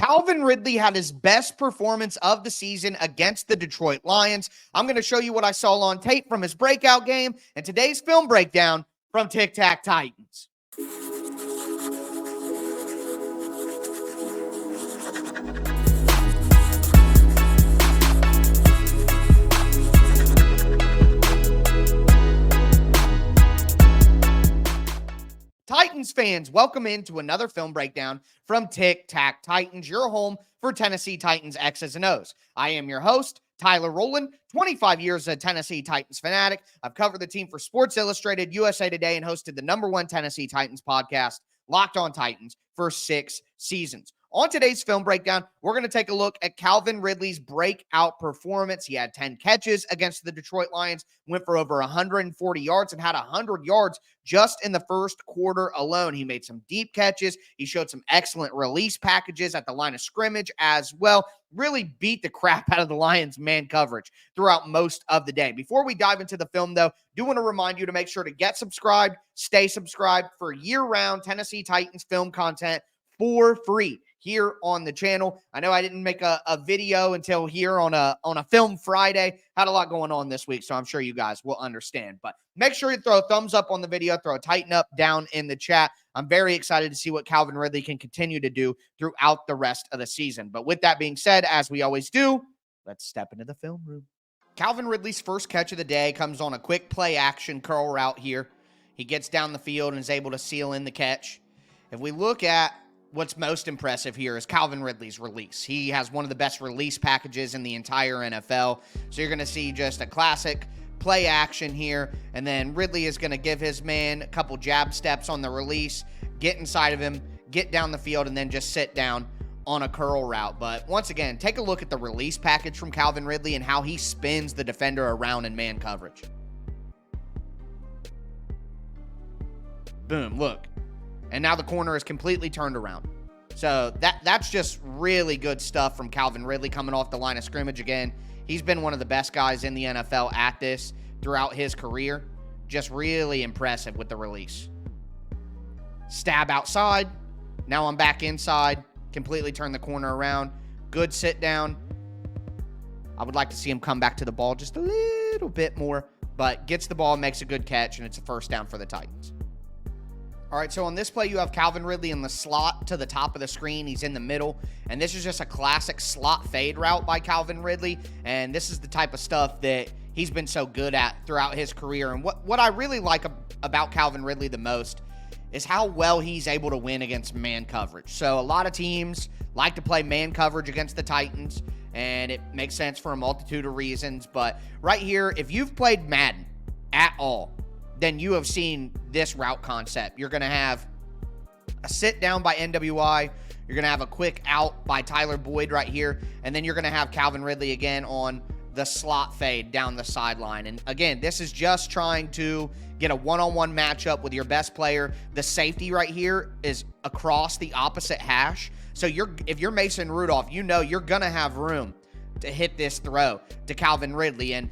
Calvin Ridley had his best performance of the season against the Detroit Lions. I'm going to show you what I saw on tape from his breakout game and today's film breakdown from Tic Tac Titans. Titans fans, welcome into another film breakdown from Tic Tac Titans, your home for Tennessee Titans X's and O's. I am your host, Tyler Rowland, 25 years a Tennessee Titans fanatic. I've covered the team for Sports Illustrated, USA Today, and hosted the #1 Tennessee Titans podcast, Locked on Titans, for 6 seasons. On today's film breakdown, we're going to take a look at Calvin Ridley's breakout performance. He had 10 catches against the Detroit Lions, went for over 140 yards, and had 100 yards just in the first quarter alone. He made some deep catches. He showed some excellent release packages at the line of scrimmage as well. Really beat the crap out of the Lions' man coverage throughout most of the day. Before we dive into the film, though, do want to remind you to make sure to get subscribed, stay subscribed for year-round Tennessee Titans film content for free here on the channel. I know I didn't make a video until here on a Film Friday. Had a lot going on this week, so I'm sure you guys will understand. But make sure you throw a thumbs up on the video, throw a tighten up down in the chat. I'm very excited to see what Calvin Ridley can continue to do throughout the rest of the season. But with that being said, as we always do, let's step into the film room. Calvin Ridley's first catch of the day comes on a quick play action curl route here. He gets down the field and is able to seal in the catch. If we look at what's most impressive here is Calvin Ridley's release. He has one of the best release packages in the entire NFL. So you're going to see just a classic play action here. And then Ridley is going to give his man a couple jab steps on the release, get inside of him, get down the field, and then just sit down on a curl route. But once again, take a look at the release package from Calvin Ridley and how he spins the defender around in man coverage. Boom, look. And now the corner is completely turned around. So that's just really good stuff from Calvin Ridley coming off the line of scrimmage again. He's been one of the best guys in the NFL at this throughout his career. Just really impressive with the release. Stab outside. Now I'm back inside. Completely turn the corner around. Good sit down. I would like to see him come back to the ball just a little bit more. But gets the ball, makes a good catch, and it's a first down for the Titans. All right, so on this play, you have Calvin Ridley in the slot to the top of the screen. He's in the middle, and this is just a classic slot fade route by Calvin Ridley, and this is the type of stuff that he's been so good at throughout his career. And what I really like about Calvin Ridley the most is how well he's able to win against man coverage. So a lot of teams like to play man coverage against the Titans, and it makes sense for a multitude of reasons. But right here, if you've played Madden at all, then you have seen this route concept. You're going to have a sit down by NWI. You're going to have a quick out by Tyler Boyd right here. And then you're going to have Calvin Ridley again on the slot fade down the sideline. And again, this is just trying to get a one-on-one matchup with your best player. The safety right here is across the opposite hash. So if you're Mason Rudolph, you know you're going to have room to hit this throw to Calvin Ridley. And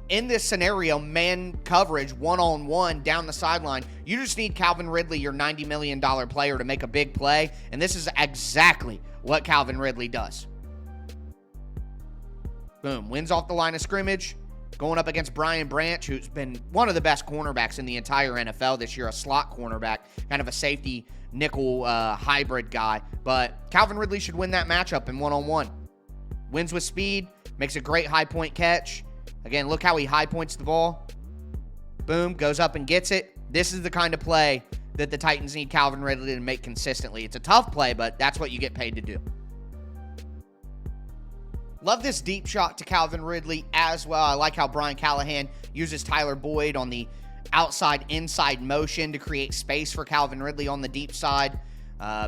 in this scenario, man coverage, one-on-one down the sideline, you just need Calvin Ridley, your $90 million player, to make a big play, and this is exactly what Calvin Ridley does. Boom, wins off the line of scrimmage, going up against Brian Branch, who's been one of the best cornerbacks in the entire NFL this year, a slot cornerback, kind of a safety nickel hybrid guy, but Calvin Ridley should win that matchup in one-on-one. Wins with speed, makes a great high-point catch. Again, look how he high points the ball. Boom, goes up and gets it. This is the kind of play that the Titans need Calvin Ridley to make consistently. It's a tough play, but that's what you get paid to do. Love this deep shot to Calvin Ridley as well. I like how Brian Callahan uses Tyler Boyd on the outside-inside motion to create space for Calvin Ridley on the deep side.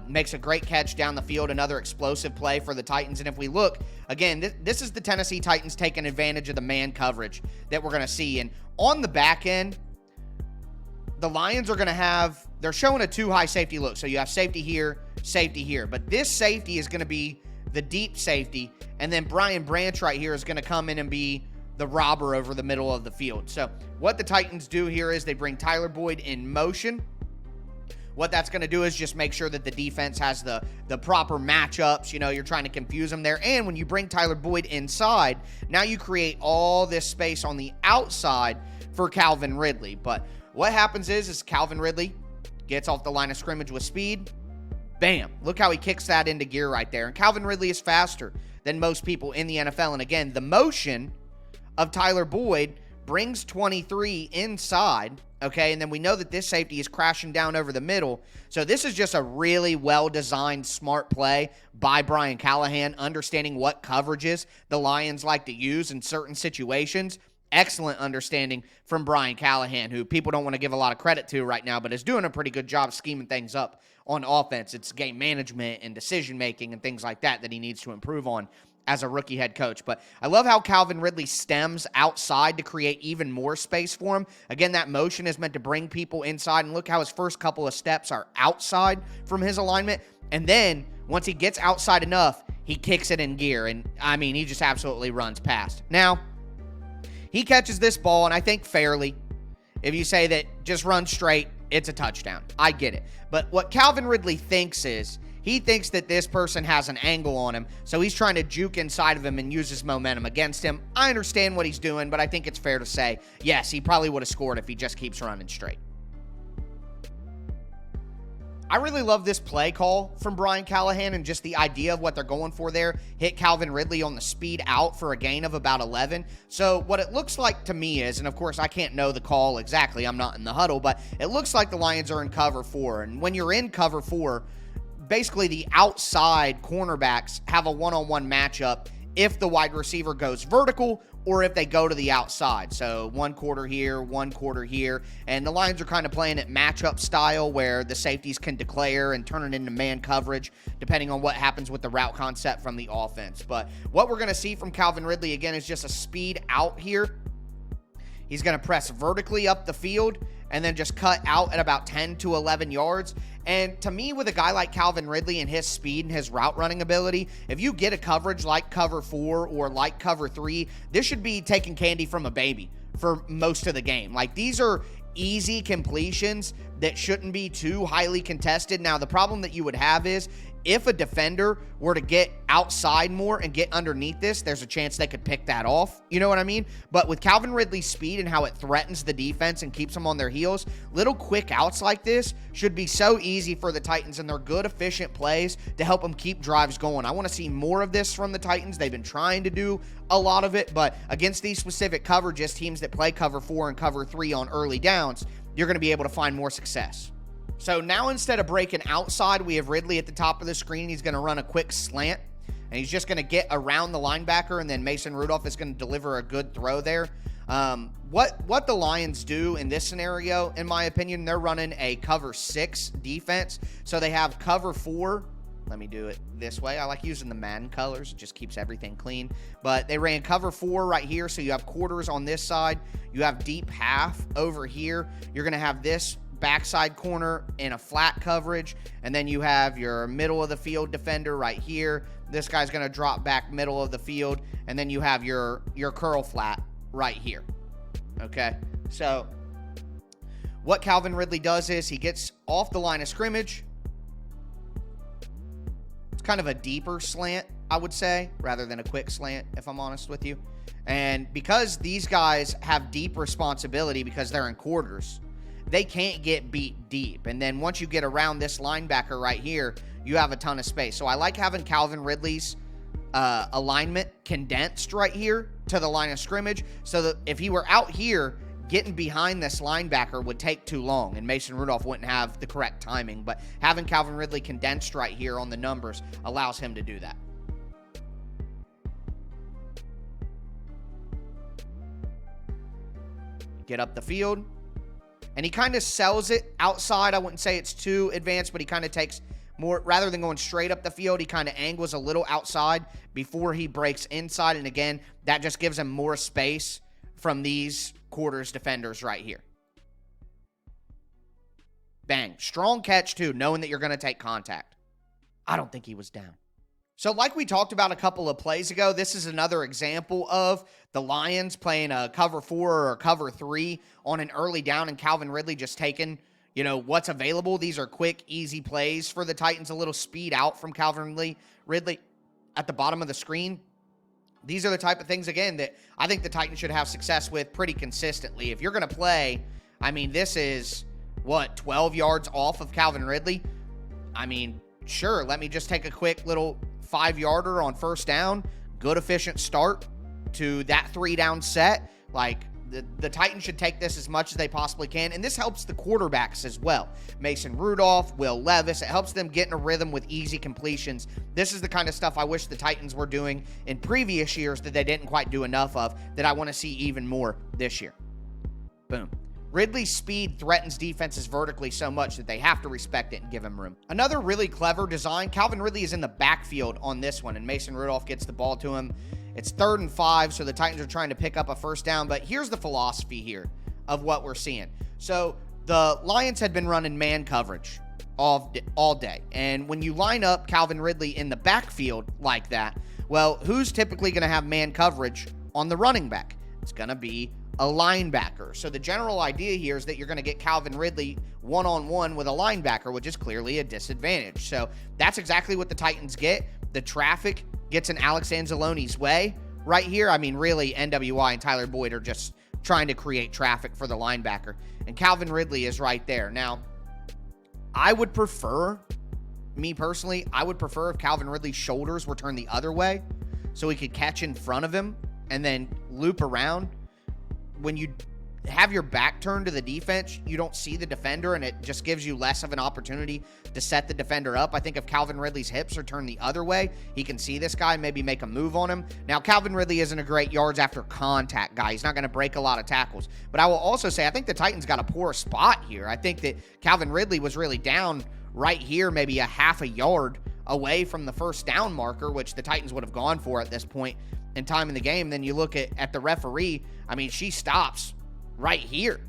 Makes a great catch down the field, another explosive play for the Titans. And if we look, again, this is the Tennessee Titans taking advantage of the man coverage that we're going to see. And on the back end, the Lions are going to have, they're showing a two high safety look. So you have safety here. But this safety is going to be the deep safety. And then Brian Branch right here is going to come in and be the robber over the middle of the field. So what the Titans do here is they bring Tyler Boyd in motion what that's going to do is just make sure that the defense has the proper matchups. You know, you're trying to confuse them there. And when you bring Tyler Boyd inside, now you create all this space on the outside for Calvin Ridley. But what happens is Calvin Ridley gets off the line of scrimmage with speed. Bam. Look how he kicks that into gear right there. And Calvin Ridley is faster than most people in the NFL. And again, the motion of Tyler Boyd brings 23 inside, okay? And then we know that this safety is crashing down over the middle. So this is just a really well-designed, smart play by Brian Callahan, understanding what coverages the Lions like to use in certain situations. Excellent understanding from Brian Callahan, who people don't want to give a lot of credit to right now, but is doing a pretty good job scheming things up on offense. It's game management and decision-making and things like that he needs to improve on as a rookie head coach. But I love how Calvin Ridley stems outside to create even more space for him. Again, that motion is meant to bring people inside, and look how his first couple of steps are outside from his alignment. And then once he gets outside enough, he kicks it in gear. And I mean, he just absolutely runs past. Now, he catches this ball, and I think fairly. If you say that just run straight, it's a touchdown. I get it. But what Calvin Ridley thinks is, he thinks that this person has an angle on him, so he's trying to juke inside of him and use his momentum against him. I understand what he's doing, but I think it's fair to say, yes, he probably would have scored if he just keeps running straight. I really love this play call from Brian Callahan and just the idea of what they're going for there. Hit Calvin Ridley on the speed out for a gain of about 11. So what it looks like to me is, and of course I can't know the call exactly, I'm not in the huddle, but it looks like the Lions are in cover 4. And when you're in cover 4, basically the outside cornerbacks have a one-on-one matchup if the wide receiver goes vertical or if they go to the outside. So one quarter here, and the Lions are kind of playing it matchup style where the safeties can declare and turn it into man coverage depending on what happens with the route concept from the offense. But what we're going to see from Calvin Ridley again is just a speed out here. He's going to press vertically up the field and then just cut out at about 10 to 11 yards. And to me, with a guy like Calvin Ridley and his speed and his route running ability, if you get a coverage like cover 4 or like cover 3, this should be taking candy from a baby for most of the game. Like, these are easy completions that shouldn't be too highly contested. Now, the problem that you would have is if a defender were to get outside more and get underneath this, there's a chance they could pick that off. You know what I mean? But with Calvin Ridley's speed and how it threatens the defense and keeps them on their heels, little quick outs like this should be so easy for the Titans, and they're good, efficient plays to help them keep drives going. I want to see more of this from the Titans. They've been trying to do a lot of it, but against these specific coverages, teams that play cover 4 and cover 3 on early downs, you're going to be able to find more success. So now instead of breaking outside, we have Ridley at the top of the screen. He's going to run a quick slant, and he's just going to get around the linebacker, and then Mason Rudolph is going to deliver a good throw there. What the Lions do in this scenario, in my opinion, they're running a cover 6 defense. So they have cover 4. Let me do it this way. I like using the Madden colors. It just keeps everything clean. But they ran cover 4 right here. So you have quarters on this side. You have deep half over here. You're going to have this backside corner in a flat coverage, and then you have your middle of the field defender right here. This guy's going to drop back middle of the field, and then you have your curl flat right here. Okay, so what Calvin Ridley does is he gets off the line of scrimmage. It's kind of a deeper slant, I would say, rather than a quick slant, if I'm honest with you. And because these guys have deep responsibility because they're in quarters, they can't get beat deep. And then once you get around this linebacker right here, you have a ton of space. So I like having Calvin Ridley's alignment condensed right here to the line of scrimmage, so that if he were out here, getting behind this linebacker would take too long, and Mason Rudolph wouldn't have the correct timing. But having Calvin Ridley condensed right here on the numbers allows him to do that. Get up the field. And he kind of sells it outside. I wouldn't say it's too advanced, but he kind of takes more, rather than going straight up the field, he kind of angles a little outside before he breaks inside. And again, that just gives him more space from these quarters defenders right here. Bang. Strong catch too, knowing that you're going to take contact. I don't think he was down. So like we talked about a couple of plays ago, this is another example of the Lions playing a cover 4 or a cover 3 on an early down, and Calvin Ridley just taking, what's available. These are quick, easy plays for the Titans. A little speed out from Calvin Ridley at the bottom of the screen. These are the type of things, again, that I think the Titans should have success with pretty consistently. If you're going to play, this is, 12 yards off of Calvin Ridley? Sure, let me just take a quick little 5-yarder on first down. Good, efficient start to that 3-down set. Like, the Titans should take this as much as they possibly can, and this helps the quarterbacks as well. Mason Rudolph, Will Levis, it helps them get in a rhythm with easy completions. This is the kind of stuff I wish the Titans were doing in previous years that they didn't quite do enough of, that I want to see even more this year. Boom. Ridley's speed threatens defenses vertically so much that they have to respect it and give him room. Another really clever design, Calvin Ridley is in the backfield on this one, and Mason Rudolph gets the ball to him. It's 3rd and 5, so the Titans are trying to pick up a first down, but here's the philosophy here of what we're seeing. So the Lions had been running man coverage all day, and when you line up Calvin Ridley in the backfield like that, well, who's typically going to have man coverage on the running back? It's going to be a linebacker. So the general idea here is that you're going to get Calvin Ridley one-on-one with a linebacker, which is clearly a disadvantage. So that's exactly what the Titans get. The traffic gets in Alex Anzalone's way right here. Really, NWI and Tyler Boyd are just trying to create traffic for the linebacker. And Calvin Ridley is right there. Now, I would prefer, me personally, if Calvin Ridley's shoulders were turned the other way so he could catch in front of him and then loop around. When you have your back turned to the defense, you don't see the defender, and it just gives you less of an opportunity to set the defender up. I think if Calvin Ridley's hips are turned the other way, he can see this guy, maybe make a move on him. Now, Calvin Ridley isn't a great yards after contact guy. He's not going to break a lot of tackles. But I will also say, I think the Titans got a poor spot here. I think that Calvin Ridley was really down right here, maybe a half a yard away from the first down marker, which the Titans would have gone for at this point in time in the game. Then you look at the referee. She stops right here.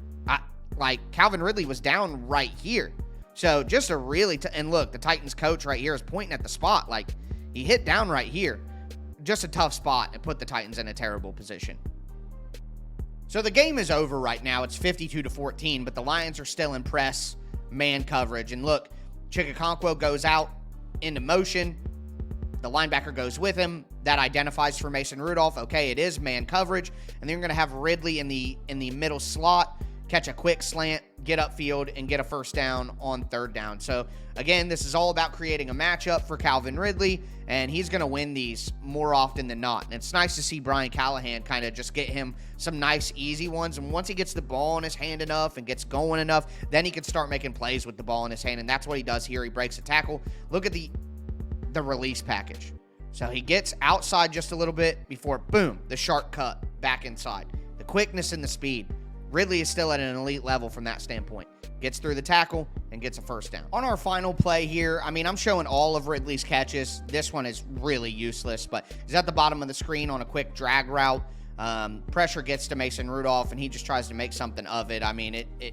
Calvin Ridley was down right here. So just a really, and look, the Titans coach right here is pointing at the spot. He hit down right here. Just a tough spot and put the Titans in a terrible position. So the game is over right now. It's 52-14, but the Lions are still in press man coverage. And look, Chikakonkwo goes out into motion. The linebacker goes with him. That identifies for Mason Rudolph. Okay, it is man coverage. And then you're going to have Ridley in the middle slot, catch a quick slant, get upfield, and get a first down on 3rd down. So, again, this is all about creating a matchup for Calvin Ridley, and he's going to win these more often than not. And it's nice to see Brian Callahan kind of just get him some nice, easy ones. And once he gets the ball in his hand enough and gets going enough, then he can start making plays with the ball in his hand. And that's what he does here. He breaks a tackle. Look at the release package. So he gets outside just a little bit before, boom, the sharp cut back inside. The quickness and the speed. Ridley is still at an elite level from that standpoint. Gets through the tackle and gets a first down. On our final play here, I'm showing all of Ridley's catches. This one is really useless, but he's at the bottom of the screen on a quick drag route. Pressure gets to Mason Rudolph, and he just tries to make something of it.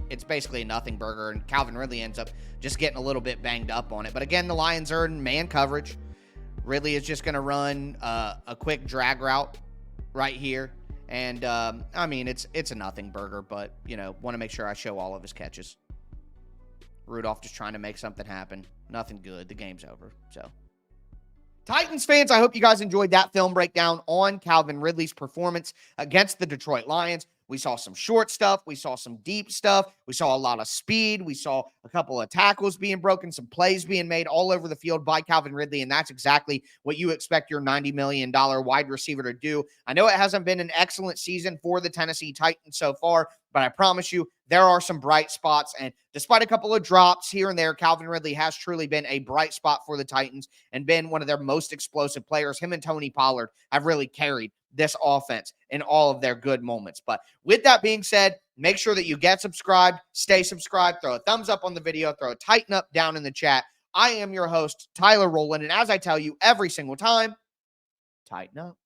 It's basically a nothing burger, and Calvin Ridley ends up just getting a little bit banged up on it. But again, the Lions are in man coverage. Ridley is just going to run a quick drag route right here. And, it's a nothing burger, but, want to make sure I show all of his catches. Rudolph just trying to make something happen. Nothing good. The game's over. So, Titans fans, I hope you guys enjoyed that film breakdown on Calvin Ridley's performance against the Detroit Lions. We saw some short stuff. We saw some deep stuff. We saw a lot of speed. We saw a couple of tackles being broken, some plays being made all over the field by Calvin Ridley, and that's exactly what you expect your $90 million wide receiver to do. I know it hasn't been an excellent season for the Tennessee Titans so far, but I promise you there are some bright spots, and despite a couple of drops here and there, Calvin Ridley has truly been a bright spot for the Titans and been one of their most explosive players. Him and Tony Pollard have really carried this offense in all of their good moments. But with that being said, make sure that you get subscribed, stay subscribed, throw a thumbs up on the video, throw a tighten up down in the chat. I am your host, Tyler Rowland, and as I tell you every single time, tighten up.